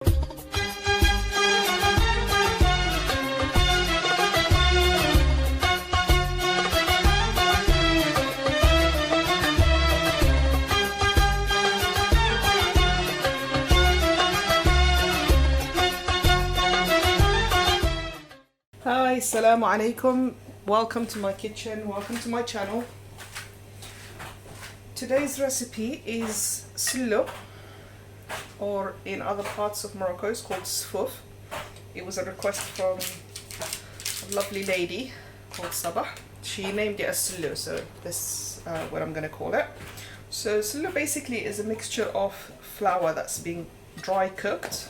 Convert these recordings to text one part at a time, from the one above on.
Hi, assalamu alaikum. Welcome to my kitchen, welcome to my channel. Today's recipe is sellou, or in other parts of Morocco it's called sfouf. It was a request from a lovely lady called Sabah. She named it as sellou, so this is what I'm going to call it. So sellou basically is a mixture of flour that's being dry cooked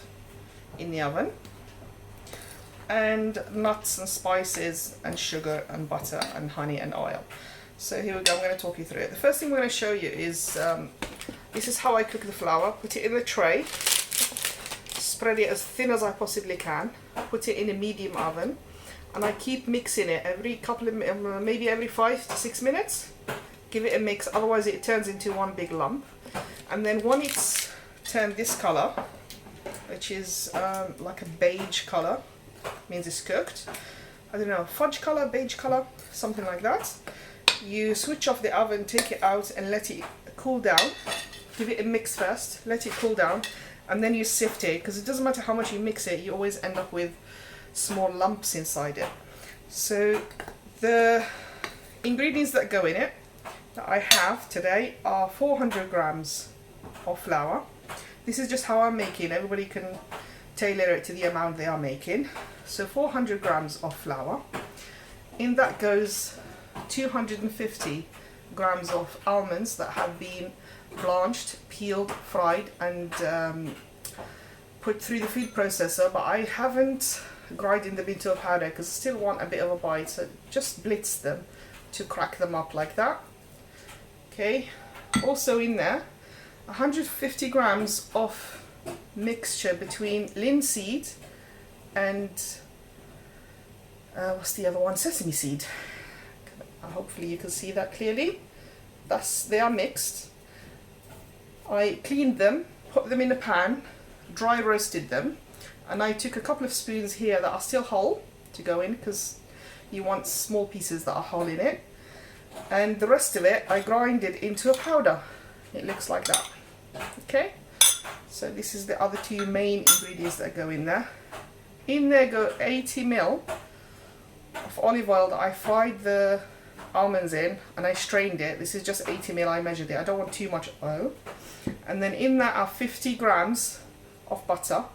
in the oven, and nuts and spices and sugar and butter and honey and oil. So here we go, I'm going to talk you through it. The first thing we're going to show you is, this is how I cook the flour. Put it in the tray, spread it as thin as I possibly can, put it in a medium oven, and I keep mixing it every couple of, maybe every 5 to 6 minutes. Give it a mix, otherwise it turns into one big lump. And then when it's turned this colour, which is like a beige colour, means it's cooked. I don't know, fudge color, beige color, something like that. You switch off the oven, take it out and let it cool down. Give it a mix first, let it cool down, and then you sift it, because it doesn't matter how much you mix it, you always end up with small lumps inside it. So the ingredients that go in it that I have today are 400 grams of flour. This is just how I'm making. Everybody can tailor it to the amount they are making. So 400 grams of flour. In that goes 250 grams of almonds that have been blanched, peeled, fried and put through the food processor, but I haven't grinded them into a powder because I still want a bit of a bite, so just blitz them to crack them up like that. Okay, also in there 150 grams of mixture between linseed and what's the other one, sesame seed. Hopefully you can see that clearly. They are mixed. I cleaned them, put them in a pan, dry roasted them, and I took a couple of spoons here that are still whole to go in, because you want small pieces that are whole in it, and the rest of it I grinded into a powder. It looks like that. Okay, so this is the other two main ingredients that go in there. In there go 80 ml of olive oil that I fried the almonds in, and I strained it. This is just 80 ml, I measured it. I don't want too much oil. And then in there are 50 grams of butter,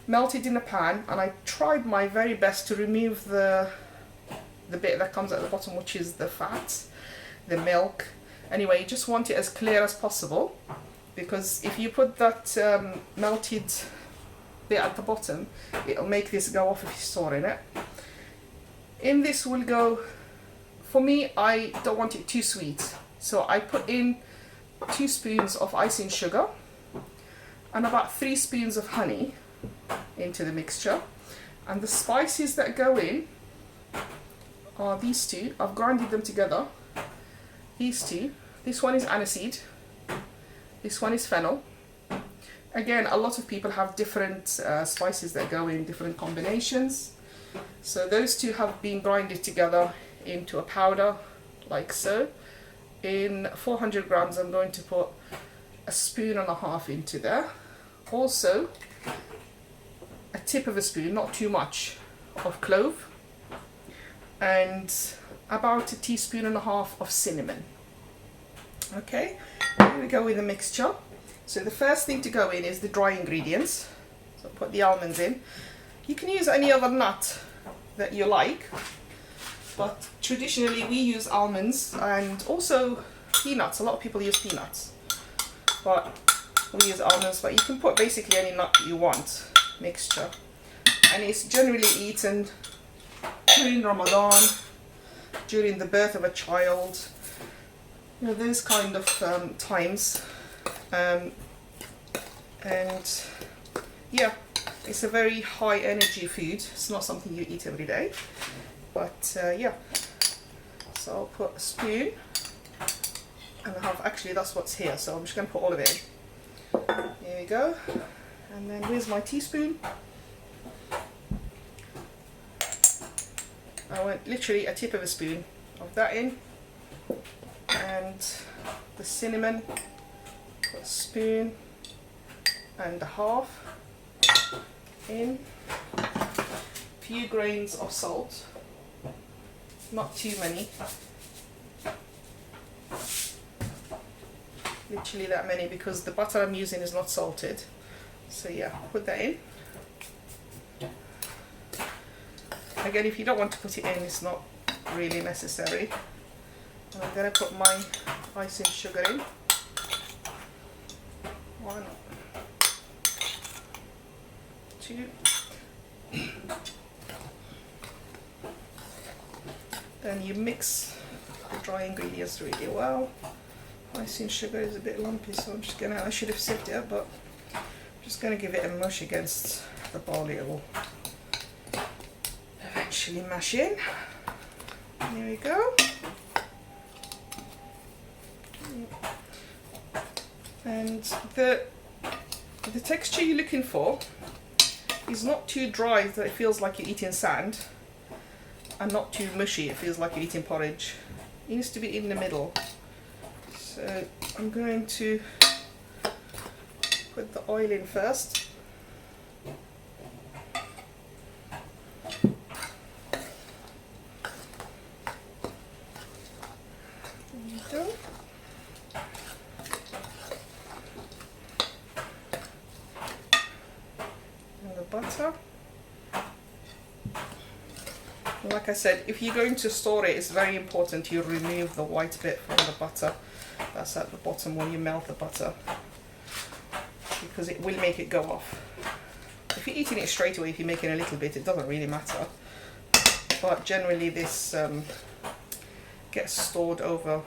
melted in a pan, and I tried my very best to remove the bit that comes at the bottom, which is the fat, the milk. Anyway, you just want it as clear as possible, because if you put that melted bit at the bottom, it'll make this go off if you store in it. In this will go, for me, I don't want it too sweet, so I put in 2 spoons of icing sugar and about 3 spoons of honey into the mixture. And the spices that go in are these two. I've grinded them together. These two. This one is aniseed. This one is fennel. Again, a lot of people have different spices that go in different combinations. So those two have been grinded together into a powder, like so. In 400 grams, I'm going to put a spoon and a half into there. Also, a tip of a spoon, not too much, of clove, and about a teaspoon and a half of cinnamon. Okay, here we go with the mixture. So the first thing to go in is the dry ingredients. So put the almonds in. You can use any other nut that you like, but traditionally we use almonds, and also peanuts. A lot of people use peanuts, but we use almonds. But you can put basically any nut you want mixture, and it's generally eaten during Ramadan, during the birth of a child, you know, those kind of times. And yeah, it's a very high energy food. It's not something you eat every day, but yeah. So I'll put a spoon and a half. Actually, that's what's here, so I'm just going to put all of it in. Here we go. And then where's my teaspoon? I want literally a tip of a spoon of that in, and the cinnamon, a spoon and a half in, few grains of salt, not too many, literally that many because the butter I'm using is not salted. So yeah, put that in. Again, if you don't want to put it in, it's not really necessary. And I'm going to put my icing sugar in. 1, 2. Then you mix the dry ingredients really well. Icing sugar is a bit lumpy, so I'm just going to, I should have sipped it, but I'm just going to give it a mush against the bowl. It will eventually mash in. There we go. And the texture you're looking for is not too dry that it feels like you're eating sand, and not too mushy it feels like you're eating porridge. It needs to be in the middle. So I'm going to put the oil in first. Butter. Like I said, if you're going to store it, it's very important you remove the white bit from the butter that's at the bottom when you melt the butter, because it will make it go off. If you're eating it straight away, if you're making a little bit, it doesn't really matter, but generally this gets stored over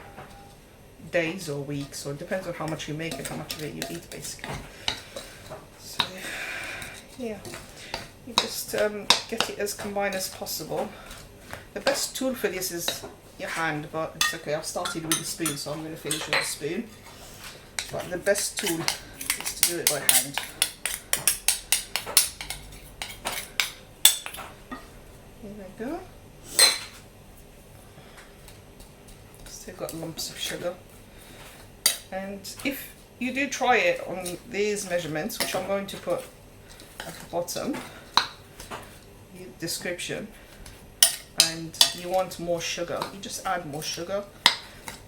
days or weeks, or it depends on how much you make and how much of it you eat basically. So yeah, you just get it as combined as possible. The best tool for this is your hand, but it's okay, I've started with a spoon, so I'm going to finish with a spoon. But the best tool is to do it by hand. Here we go. Still got lumps of sugar. And if you do try it on these measurements, which I'm going to put at the bottom, description, and you want more sugar, you just add more sugar.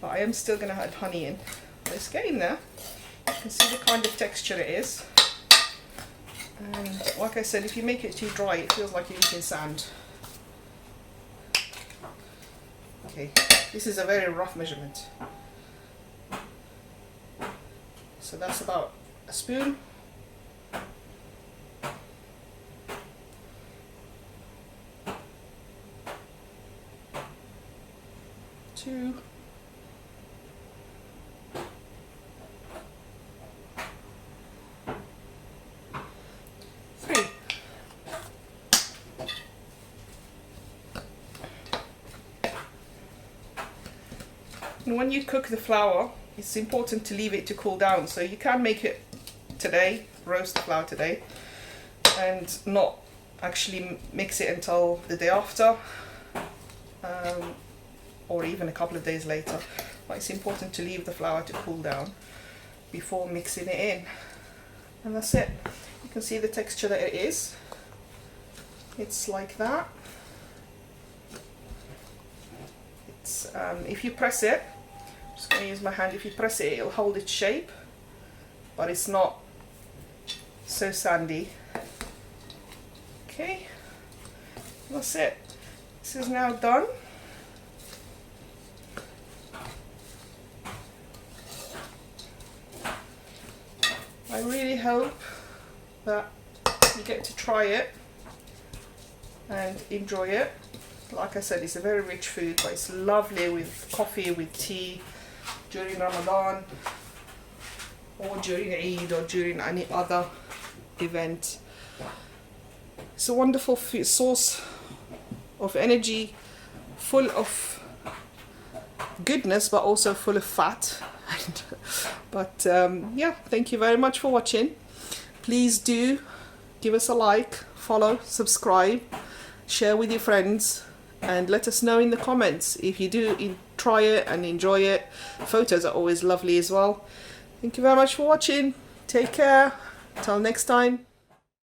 But I am still going to add honey in. It's getting there. You can see the kind of texture it is. And like I said, if you make it too dry, it feels like you're eating sand. Okay, this is a very rough measurement. So that's about a spoon. 2, 3. And when you cook the flour, it's important to leave it to cool down. So you can make it today, roast the flour today, and not actually mix it until the day after. Or even a couple of days later, but it's important to leave the flour to cool down before mixing it in. And that's it. You can see the texture that it is. It's like that. It's if you press it, I'm just going to use my hand, if you press it, it'll hold its shape, but it's not so sandy. Okay, that's it. This is now done. I really hope that you get to try it and enjoy it. Like I said, it's a very rich food, but it's lovely with coffee, with tea, during Ramadan, or during Eid, or during any other event. It's a wonderful food, source of energy, full of goodness, but also full of fat. But yeah, thank you very much for watching. Please do give us a like, follow, subscribe, share with your friends, and let us know in the comments if you do try it and enjoy it. Photos are always lovely as well. Thank you very much for watching. Take care. Till next time.